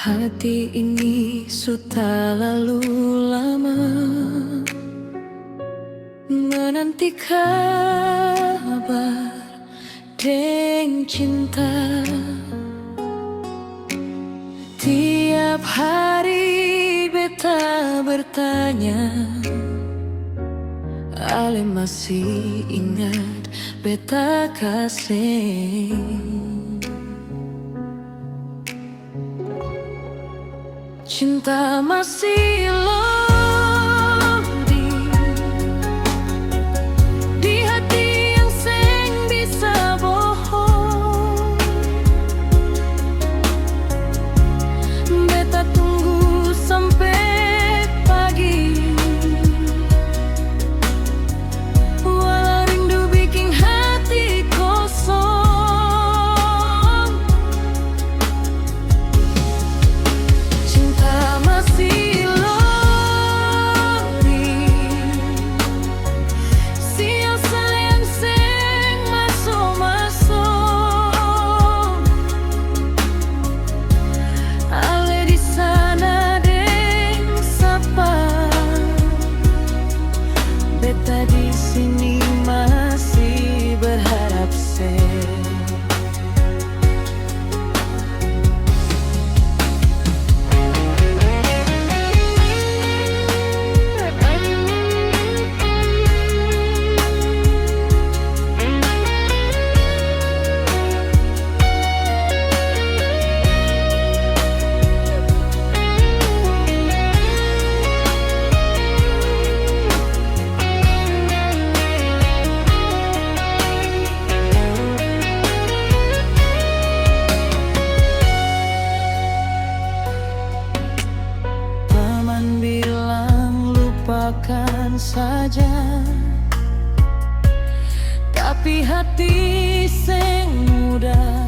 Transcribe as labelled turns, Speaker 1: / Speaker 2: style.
Speaker 1: Hati ini sudah lalu lama menanti kabar deng cinta. Tiap hari beta bertanya, ale masih ingat beta kasih. Cinta masih lodi di hati yang seng bisa bohong. Beta tunggu sampai pagi, walau rindu bikin hati kosong. Cinta masih lodi, siang sayang seng masuk-masuk. Ale di sana deng sapa, beta di sini masih berharap Paman bilang lupakan saja, tapi hati seng mudah